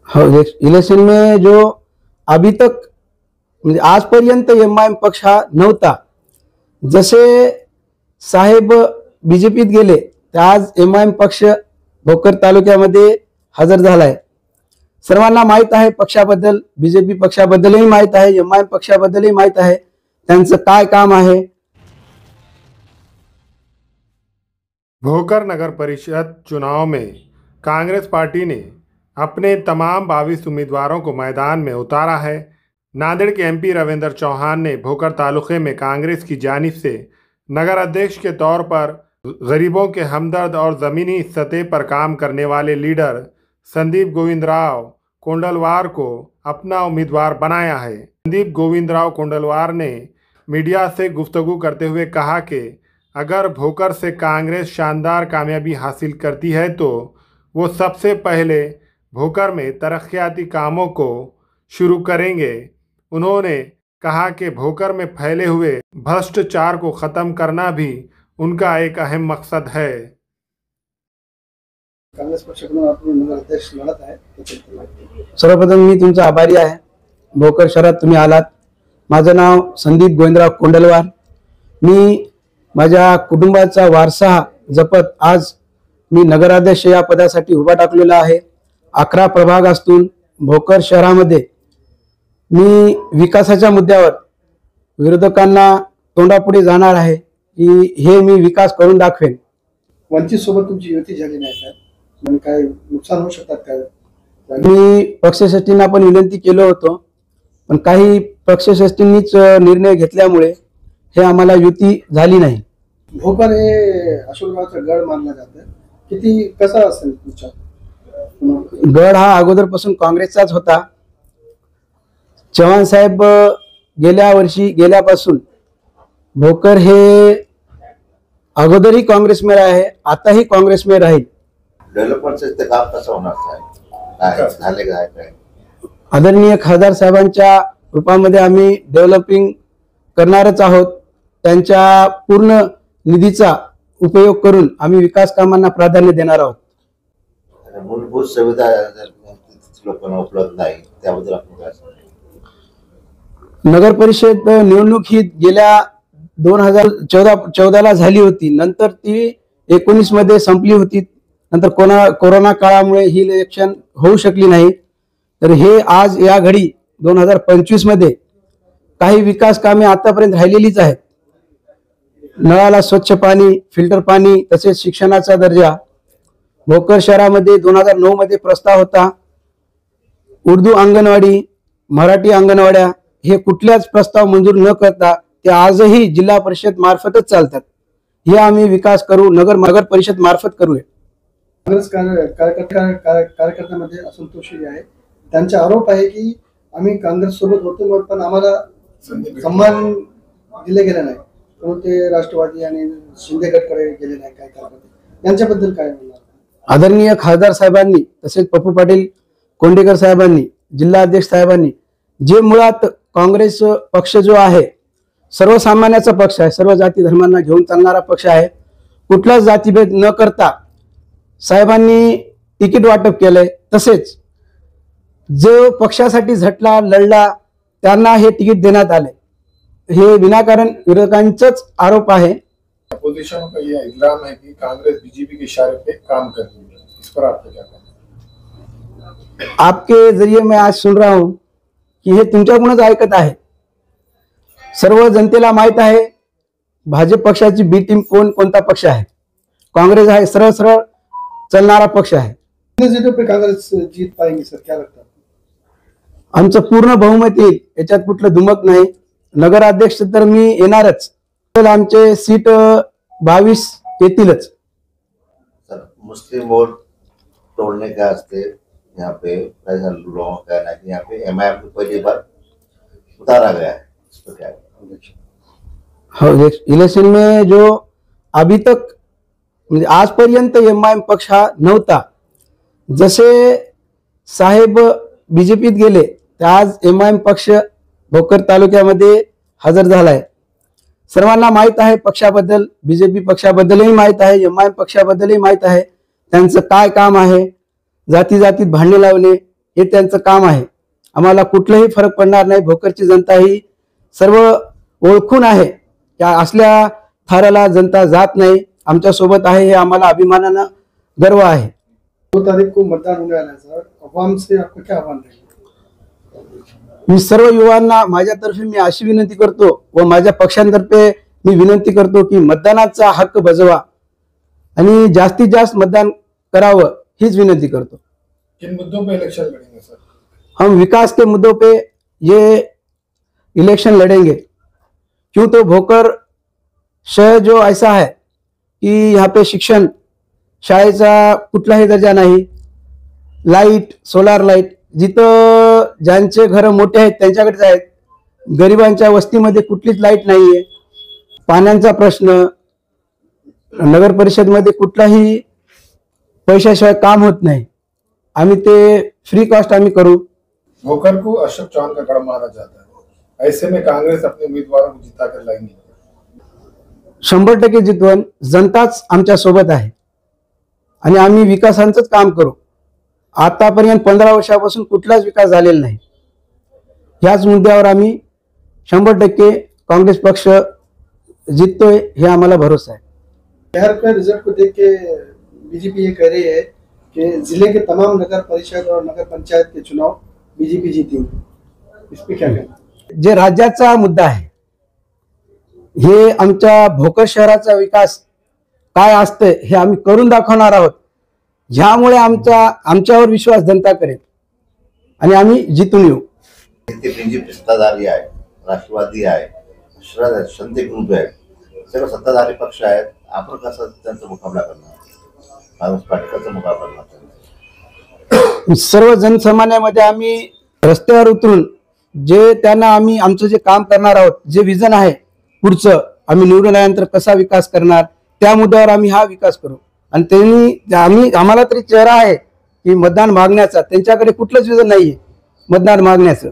हो, इलेक्शन में जो अभी तक म्हणजे आजपर्यंत एमआयएम पक्ष हा नव्हता. जसे साहेब बीजेपीत गेले तर आज एमआयएम पक्ष भोकर तालुक्यामध्ये हजर झालाय. सर्वांना माहित आहे पक्षाबद्दल, बीजेपी पक्षाबद्दलही माहित आहे, एमआयएम पक्षाबद्दलही माहित आहे त्यांचं काय काम आहे. भोकर नगर परिषद चुनाव में कांग्रेस पार्टी ने अपने तमाम 22 उम्मीदवारों को मैदान में उतारा है. नांदेड़ के एमपी रविंद्र चौहान ने भोकर तालुके में कांग्रेस की जानिब से नगर अध्यक्ष के तौर पर गरीबों के हमदर्द और ज़मीनी सतह पर काम करने वाले लीडर संदीप गोविंदराव कोंडलवार को अपना उम्मीदवार बनाया है. संदीप गोविंदराव कोंडलवार ने मीडिया से गुफ्तगू करते हुए कहा कि अगर भोकर से कांग्रेस शानदार कामयाबी हासिल करती है तो वो सबसे पहले भोकर में तरक्याती कामों को शुरू करेंगे. उन्होंने कहा कि भोकर में फैले हुए भ्रष्टाचार को ख़त्म करना भी उनका एक अहम मकसद है. कांग्रेस पक्षाकडून आपण नगर अध्यक्ष लढत आहे. सर्वप्रथम मी तुमचा आभारी आहे. भोकर शहरात तुम्ही आलात. माझं नाव संदीप गोविंदराव कोंडलवार. मी माझ्या कुटुंबाचा वारसा जपत आज मी नगराध्यक्ष या पदासाठी उभा टाकलेला आहे. 11 प्रभाग असतील भोकर शहरामध्ये मी विकासाच्या मुद्द्यावर विरोधकांना तोंडापुढे जाणार आहे की हे मी विकास करून दाखवेन. वंचित सोबत तुमची युती झाली नाही का? म्हणजे काय नुकसान होऊ शकतात काय? मी पक्षश्रेष्ठींना पण विनंती केलं होतं, पण काही पक्षश्रेष्ठींनीच निर्णय घेतल्यामुळे हे आम्हाला युती झाली नाही. भोकर हे अशोकरावचा गड मानला जातं. किती कसा असेल तुमचा गड? हा अगोदरपासून काँग्रेसचाच होता. चव्हाण साहेब गेल्यापासून भोकर हे अगोदरही काँग्रेस में आहे, आताही काँग्रेस में राहील. डेव्हलपमेंटचं काम कसं होणार काय? आदरणीय खासदार साहेबांच्या रूपामध्ये आम्ही डेव्हलपिंग करणारच आहोत. त्यांच्या पूर्ण निधीचा उपयोग करून आम्ही विकास कामांना प्राधान्य देणार आहोत. मूलभूत सुविधा लोकांना उपलब्ध नाही त्याबद्दल आपण काय सांगू? नगर परिषद निवडणूक ही गेल्या 2014 झाली होती. नंतर ती 19 मध्ये संपली होती. नंतर कोरोना काळामुळे ही इलेक्शन होऊ शकली नाही. तर हे आज या घडी 2025 मध्ये काही विकास कामे आतापर्यंत राहिलेलीच आहेत. नळाला स्वच्छ पाणी, फिल्टर पाणी, तसेच शिक्षणाचा दर्जा. भोकर शहरामध्ये 2009 मध्ये प्रस्ताव होता. उर्दू अंगणवाडी, मराठी अंगणवाड्या हे कुठल्याच प्रस्ताव मंजूर न करता ते आजही जिल्हा परिषद मार्फतच चालतात. हे आम्ही विकास करू, नगर परिषद मार्फत करूया. काँग्रेस कार्यकर्त्यांमध्ये असंतोषी आहे. त्यांचा आरोप आहे की आम्ही काँग्रेस सोबत होतो पण आम्हाला सन्मान दिले गेले नाही. ते राष्ट्रवादी आणि शिंदे गटकडे गेले नाही. काय कार्यकर्ते यांच्याबद्दल काय म्हणणार? आदरणीय खासदार साहेबांनी तसेच पप्पू पाटील कोंडेकर साहेबांनी, जिल्हा अध्यक्ष साहेबांनी जे मुळात काँग्रेस पक्ष जो आहे सर्वसामान्याचा पक्ष आहे, सर्व जाती धर्मांना घेऊन चालणारा पक्ष आहे. कुठलाच जातीभेद न करता साहेबांनी तिकीट वाटप केलंय. तसेच जो पक्षासाठी झटला लढला त्यांना हे तिकीट देण्यात आले. हे विनाकारण विरोधकांचाच आरोप आहे. अपोजिशन का यह इल्जाम है कि कांग्रेस बीजेपी के इशारे पे काम कर रही है. इस पर आपका क्या कहना है? आपके जरिए मैं आज सुन रहा हूं की हे तुमच्याकडूनच ऐकत आहे. सर्व जनतेला माहित आहे भाजप पक्षाची बी टीम कोणता पक्ष आहे. काँग्रेस आहे सरळ सरळ चलणारा पक्ष आहे. कांग्रेस जीत पाएंगे सर, क्या लगता है? आमचं पूर्ण बहुमत येईल, याच्यात कुठलं दुमक नाही. नगराध्यक्ष तर मी येणारच. आमचे सीट 22 येतीलच. सर, मुस्लिम वोट तोड़ने का वास्ते यहाँ पे लोगों का कहना है कि यहाँ पे एमआईएम को पहली बार उतारा गया है. इस पर क्या? हो, इलेक्शन में जो अभी तक म्हणजे आजपर्यंत एमआयएम पक्ष हा नव्हता. जसे साहेब बीजेपीत गेले तर आज एमआयएम पक्ष भोकर तालुक्यामध्ये हजर झालाय. सर्वांना माहित आहे पक्षाबद्दल, बीजेपी पक्षाबद्दलही माहित आहे, एमआयएम पक्षाबद्दलही माहित आहे त्यांचं काय काम आहे. जाती जातीत भांडणे लावणे हे त्यांचं काम आहे. आम्हाला कुठलाही फरक पडणार नाही. भोकरची जनता ही सर्व ओळखून आहे. त्या असल्या थराला जनता जात नाही, आमच्या सोबत आहे, हे आम्हाला अभिमानानं गर्व आहे. 2 तारीख को मतदान होने वाला है सर, अवाम से आपको क्या आह्वान रहेगा? मी सर्व युवांना माझ्यातर्फे मी अशी विनंती करतो व माझ्या पक्षांतर्फे मी विनंती करतो की मतदानाचा हक्क बजवा आणि जास्तीत जास्त मतदान करावं, हीच विनंती करतो. किन मुद्दों पे इलेक्शन लड़ेंगे सर? हम विकास के मुद्दों पे ये इलेक्शन लड़ेंगे. क्यों तो भोकर शहर जो ऐसा है की यहाँ पे शिक्षण, शाळेचा कुठलाही दर्जा नाही, लाईट, सोलार लाईट, जिथं ज्यांचे घर मोठे आहेत त्यांच्याकडेच आहेत, गरिबांच्या वस्तीमध्ये कुठलीच लाईट नाहीये, पाण्याचा प्रश्न, नगर परिषदमध्ये कुठलाही पैशाशिवाय काम होत नाही. आम्ही ते फ्री कॉस्ट आम्ही करू. भोकर को अशोक चौहान का गढ़ माना जाता है, ऐसे में कांग्रेस अपने उम्मीदवारों को जिता कर लाएंगे. 100% जितवण जनताच आमच्या सोबत आहे आणि आम्ही विकासांचंच काम करू. आतापर्यंत 15 वर्षापासून कुठलाच विकास झालेला नाही. ह्याच मुद्द्यावर आम्ही 100% काँग्रेस पक्ष जिततोय हे आम्हाला भरोसा आहे. बिहार के रिजल्ट को देख के बीजेपी ये कह रही है कि जिले के तमाम नगर परिषद और नगर पंचायत के चुनाव बीजेपी जीतेगी. इस पे क्या कहना? जे राज्याचा मुद्दा आहे, हे आमच्या भोकर शहराचा विकास काय असते हे आम्ही करून दाखवणार आहोत. ह्यामुळे आमच्यावर विश्वास जनता करेल आणि आम्ही जितून येऊ. जी सत्ताधारी आहे, राष्ट्रवादी आहे, शिंदे ग्रुप आहे, सगळे सत्ताधारी पक्ष आहेत. आपण कसं त्यांचा मुकाबला करणार? काँग्रेस पार्टीचा मुकाबला करणार. सर्व जनसामान्यामध्ये आम्ही रस्त्यावर उतरून जे त्यांना आम्ही आमचं जे काम करणार आहोत, जे विजन आहे पुढचं, आम्ही निवडून आल्यानंतर कसा विकास करणार, त्या मुद्द्यावर आम्ही हा विकास करू. आणि त्यांनी आम्हाला तरी चेहरा आहे की मतदान मागण्याचा, त्यांच्याकडे कुठलंच विजन नाहीये मतदान मागण्याचं.